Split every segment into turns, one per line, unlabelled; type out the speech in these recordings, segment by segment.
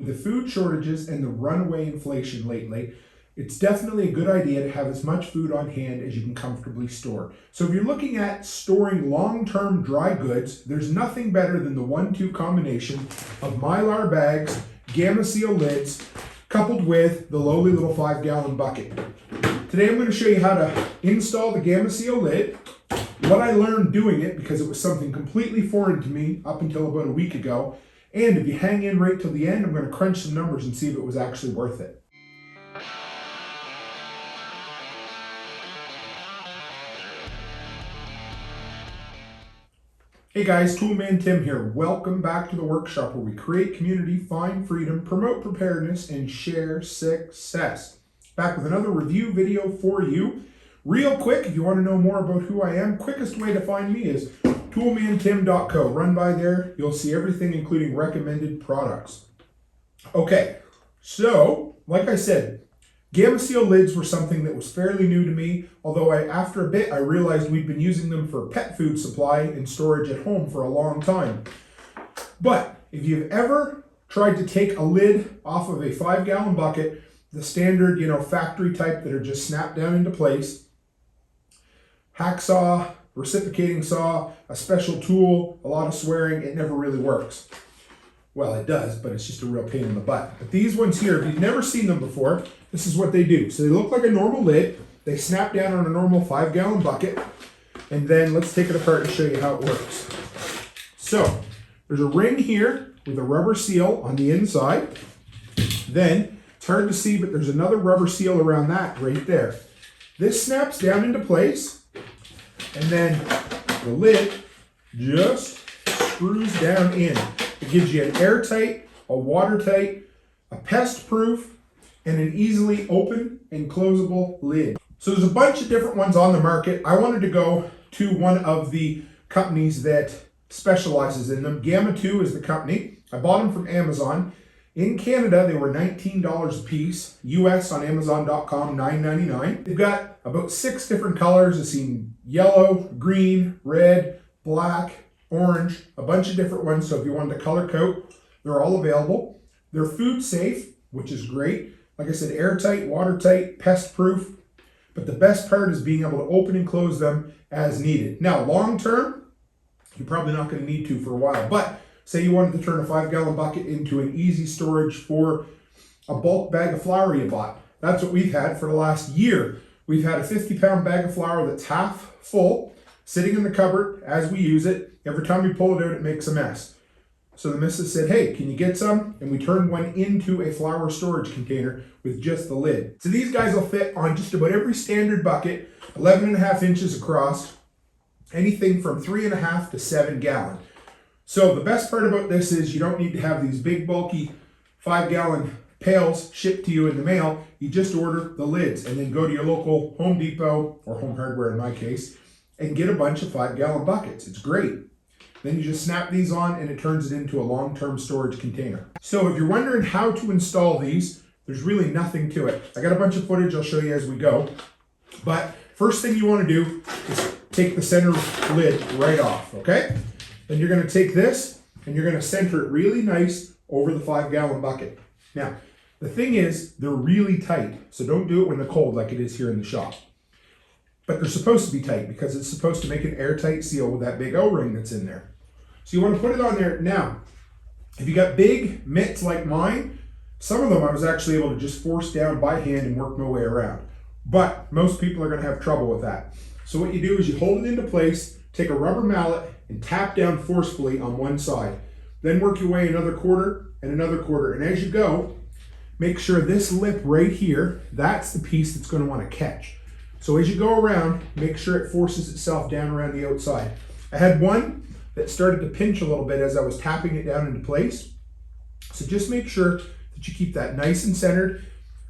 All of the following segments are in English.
With the food shortages and the runaway inflation lately, it's definitely a good idea to have as much food on hand as you can comfortably store. So if you're looking at storing long-term dry goods, there's nothing better than the 1-2 combination of Mylar bags, Gamma Seal lids, coupled with the lowly little 5-gallon bucket. Today I'm going to show you how to install the Gamma Seal lid, what I learned doing it because it was something completely foreign to me up until about a week ago, and if you hang in right till the end, I'm going to crunch some numbers and see if it was actually worth it. Hey guys, Toolman Tim here. Welcome back to the workshop where we create community, find freedom, promote preparedness, and share success. Back with another review video for you. Real quick, if you want to know more about who I am, quickest way to find me is toolmantim.co. Run by there, you'll see everything including recommended products. Okay, so like I said, Gamma Seal lids were something that was fairly new to me, although after a bit I realized we'd been using them for pet food supply and storage at home for a long time. But if you've ever tried to take a lid off of a 5-gallon bucket, the standard, factory type that are just snapped down into place, hacksaw, reciprocating saw, a special tool, a lot of swearing, it never really works. Well, it does, but it's just a real pain in the butt. But these ones here, if you've never seen them before, this is what they do. So they look like a normal lid. They snap down on a normal 5-gallon bucket. And then let's take it apart and show you how it works. So there's a ring here with a rubber seal on the inside. Then it's hard to see, but there's another rubber seal around that right there. This snaps down into place. And then the lid just screws down in. It gives you an airtight, a watertight, a pest-proof, and an easily open and closable lid. So there's a bunch of different ones on the market. I wanted to go to one of the companies that specializes in them. Gamma 2 is the company. I bought them from Amazon. In Canada, they were $19 a piece. US on Amazon.com, $9.99. They've got about 6 different colors. I've seen yellow, green, red, black, orange, a bunch of different ones. So if you wanted to color code, they're all available. They're food safe, which is great. Like I said, airtight, watertight, pest proof. But the best part is being able to open and close them as needed. Now, long term, you're probably not going to need to for a while. But say you wanted to turn a 5-gallon bucket into an easy storage for a bulk bag of flour you bought. That's what we've had for the last year. We've had a 50-pound bag of flour that's half full, sitting in the cupboard as we use it. Every time we pull it out, it makes a mess. So the missus said, hey, can you get some? And we turned one into a flour storage container with just the lid. So these guys will fit on just about every standard bucket, 11.5 inches across, anything from 3.5 to 7 gallon. So the best part about this is you don't need to have these big bulky 5-gallon pails shipped to you in the mail. You just order the lids and then go to your local Home Depot or Home Hardware in my case and get a bunch of 5-gallon buckets. It's great. Then you just snap these on and it turns it into a long-term storage container. So if you're wondering how to install these, there's really nothing to it. I got a bunch of footage I'll show you as we go. But first thing you want to do is take the center lid right off, okay? Then you're going to take this and you're going to center it really nice over the 5-gallon bucket. Now, the thing is, they're really tight, so don't do it when they're cold like it is here in the shop. But they're supposed to be tight because it's supposed to make an airtight seal with that big O-ring that's in there. So you want to put it on there. Now, if you got big mitts like mine, some of them I was actually able to just force down by hand and work my way around. But most people are going to have trouble with that. So what you do is you hold it into place, take a rubber mallet, and tap down forcefully on one side. Then work your way another quarter and another quarter. And as you go, make sure this lip right here, that's the piece that's going to want to catch. So as you go around, make sure it forces itself down around the outside. I had one that started to pinch a little bit as I was tapping it down into place. So just make sure that you keep that nice and centered.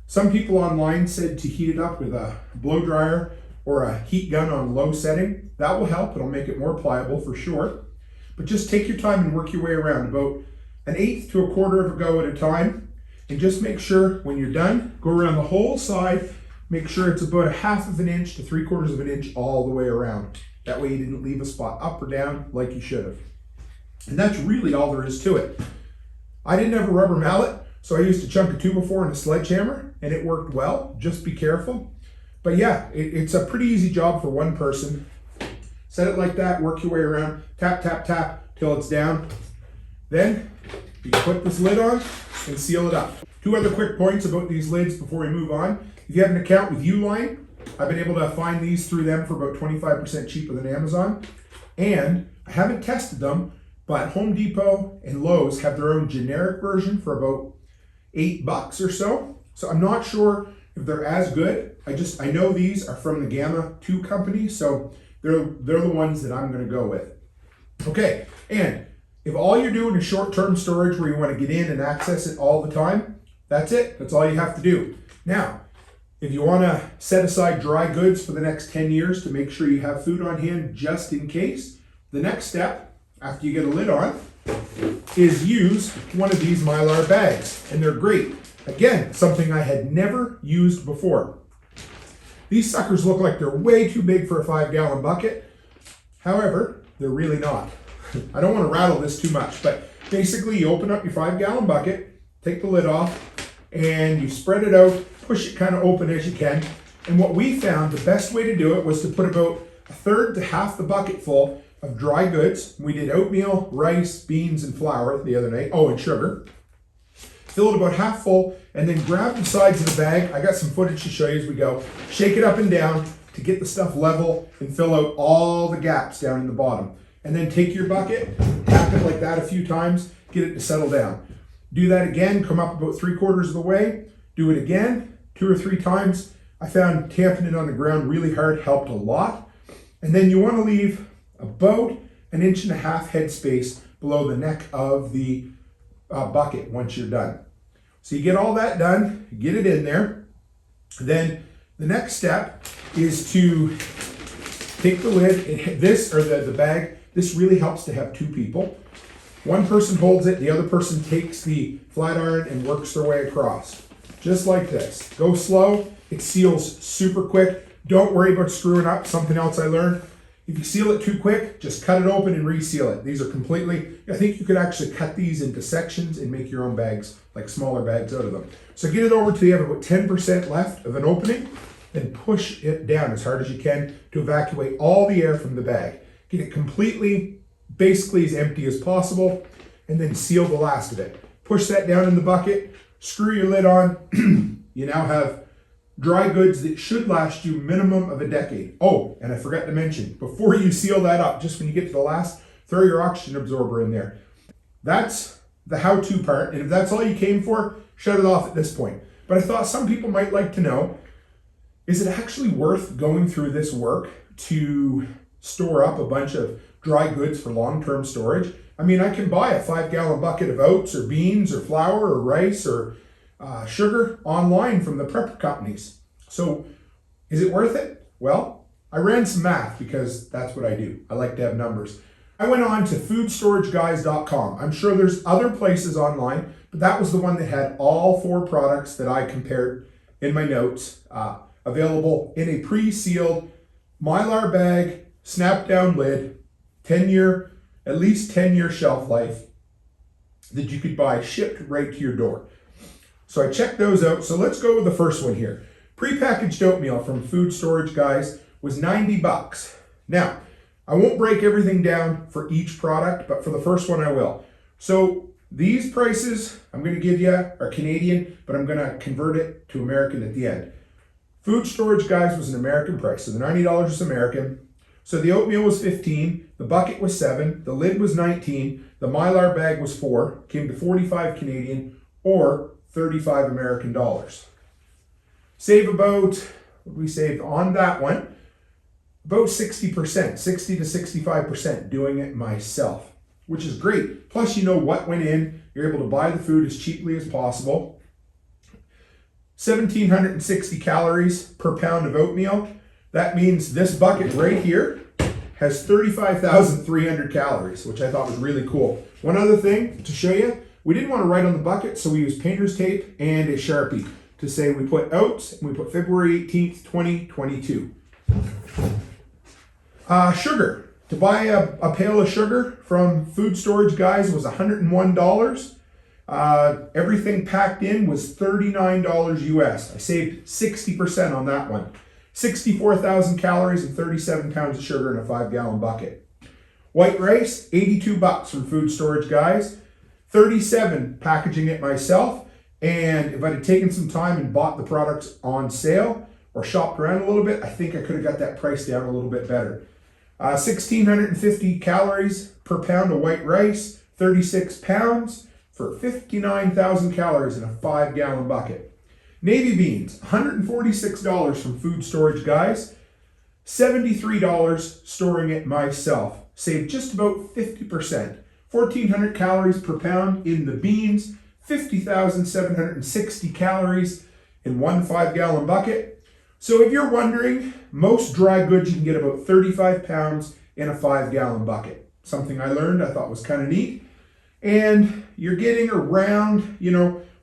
Some people online said to heat it up with a blow dryer or a heat gun on low setting. That will help. It'll make it more pliable for sure. But just take your time and work your way around about 1/8 to 1/4 of a go at a time. And just make sure when you're done, go around the whole side. Make sure it's about 1/2 inch to 3/4 inch all the way around. That way you didn't leave a spot up or down like you should have. And that's really all there is to it. I didn't have a rubber mallet, So I used a chunk of 2x4 and a sledgehammer, and it worked well. Just be careful. But yeah, it's a pretty easy job for one person. Set it like that, work your way around, tap, tap, tap, till it's down. Then you put this lid on and seal it up. 2 other quick points about these lids before we move on. If you have an account with Uline, I've been able to find these through them for about 25% cheaper than Amazon. And I haven't tested them, but Home Depot and Lowe's have their own generic version for about $8 or so. So I'm not sure if they're as good. I know these are from the Gamma 2 company, so they're the ones that I'm going to go with. Okay, and if all you're doing is short-term storage where you want to get in and access it all the time, that's it. That's all you have to do. Now, if you want to set aside dry goods for the next 10 years to make sure you have food on hand just in case, the next step, after you get a lid on, is use one of these Mylar bags. And they're great. Again, something I had never used before. These suckers look like they're way too big for a 5-gallon bucket. However, they're really not. I don't want to rattle this too much, but basically you open up your 5-gallon bucket, take the lid off, and you spread it out, push it kind of open as you can. And what we found, the best way to do it was to put about 1/3 to half the bucket full of dry goods. We did oatmeal, rice, beans, and flour the other night. Oh, and sugar. Fill it about half full, and then grab the sides of the bag. I got some footage to show you as we go. Shake it up and down to get the stuff level and fill out all the gaps down in the bottom. And then take your bucket, tap it like that a few times, get it to settle down. Do that again, come up about 3/4 of the way. Do it again, 2 or 3 times. I found tamping it on the ground really hard helped a lot. And then you want to leave about 1.5 inches head space below the neck of the bucket once you're done. So you get all that done, get it in there. Then the next step is to take the lid, the bag. This really helps to have 2 people. One person holds it, the other person takes the flat iron and works their way across. Just like this. Go slow, it seals super quick. Don't worry about screwing up. Something else I learned. If you seal it too quick, just cut it open and reseal it. These are I think you could actually cut these into sections and make your own bags, like smaller bags out of them. So get it over till you have about 10% left of an opening, then push it down as hard as you can to evacuate all the air from the bag. Get it basically as empty as possible, and then seal the last of it. Push that down in the bucket, screw your lid on. You now have dry goods that should last you minimum of a decade. Oh, and I forgot to mention, before you seal that up, just when you get to the last, throw your oxygen absorber in there. That's the how-to part, and if that's all you came for, shut it off at this point. But I thought some people might like to know, is it actually worth going through this work to store up a bunch of dry goods for long-term storage? I mean, I can buy a 5-gallon bucket of oats or beans or flour or rice or sugar online from the prep companies. So is it worth it? Well, I ran some math because that's what I do. I like to have numbers. I went on to foodstorageguys.com. I'm sure there's other places online, but that was the one that had all 4 products that I compared in my notes, available in a pre-sealed Mylar bag, snap-down lid, at least 10-year shelf life that you could buy shipped right to your door. So I checked those out. So let's go with the first one here. Prepackaged oatmeal from Food Storage Guys was $90. Now, I won't break everything down for each product, but for the first one I will. So these prices I'm going to give you are Canadian, but I'm going to convert it to American at the end. Food Storage Guys was an American price, so the $90 is American. So the oatmeal was $15, the bucket was $7, the lid was $19, the Mylar bag was $4, came to $45 Canadian or $35 American dollars. Save about, what we saved on that one, about 60%, 60 to 65% doing it myself, which is great. Plus, you know what went in. You're able to buy the food as cheaply as possible. 1,760 calories per pound of oatmeal. That means this bucket right here has 35,300 calories, which I thought was really cool. One other thing to show you, we didn't want to write on the bucket, so we used painter's tape and a Sharpie to say we put oats and we put February 18th, 2022. Sugar. To buy a pail of sugar from Food Storage Guys was $101. Everything packed in was $39 US. I saved 60% on that one. 64,000 calories and 37 pounds of sugar in a 5-gallon bucket. White rice, 82 bucks from Food Storage Guys. 37 packaging it myself. And if I'd have taken some time and bought the products on sale or shopped around a little bit, I think I could have got that price down a little bit better. 1,650 calories per pound of white rice, 36 pounds for 59,000 calories in a 5-gallon bucket. Navy beans, $146 from Food Storage Guys, $73 storing it myself. Saved just about 50%. 1,400 calories per pound in the beans, 50,760 calories in one 5-gallon bucket. So if you're wondering, most dry goods you can get about 35 pounds in a 5-gallon bucket. Something I learned I thought was kind of neat. And you're getting around,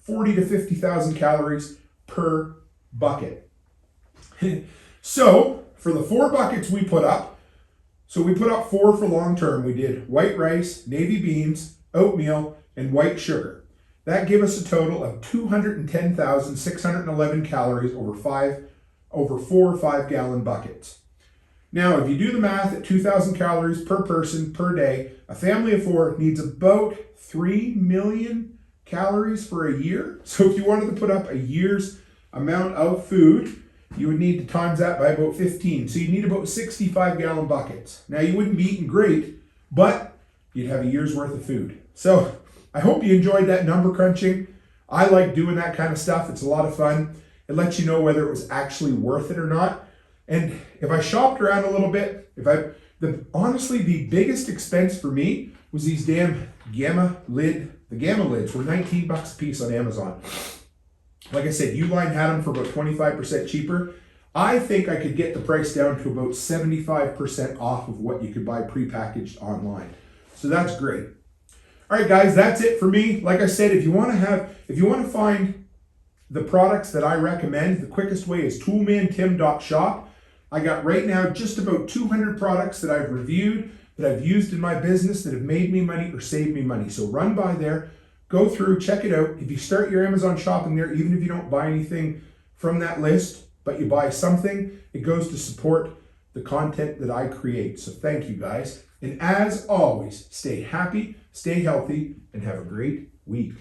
40 to 50,000 calories per bucket. So for the 4 buckets we put up, so we put up 4 for long term. We did white rice, navy beans, oatmeal, and white sugar. That gave us a total of 210,611 calories over 4 5-gallon buckets. Now, if you do the math at 2,000 calories per person per day, a family of 4 needs about 3 million calories for a year. So if you wanted to put up a year's amount of food, you would need to times that by about 15. So you need about 65-gallon buckets. Now, you wouldn't be eating great, but you'd have a year's worth of food. So I hope you enjoyed that number crunching. I like doing that kind of stuff. It's a lot of fun. It lets you know whether it was actually worth it or not. And if I shopped around a little bit, honestly, the biggest expense for me was these damn Gamma lids were 19 bucks a piece on Amazon. Like I said, Uline had them for about 25% cheaper. I think I could get the price down to about 75% off of what you could buy prepackaged online. So that's great. All right, guys, that's it for me. Like I said, if you want to find the products that I recommend, the quickest way is toolmantim.shop. I got right now just about 200 products that I've reviewed, that I've used in my business, that have made me money or saved me money. So run by there, go through, check it out. If you start your Amazon shopping there, even if you don't buy anything from that list, but you buy something, it goes to support the content that I create. So thank you, guys. And as always, stay happy, stay healthy, and have a great week.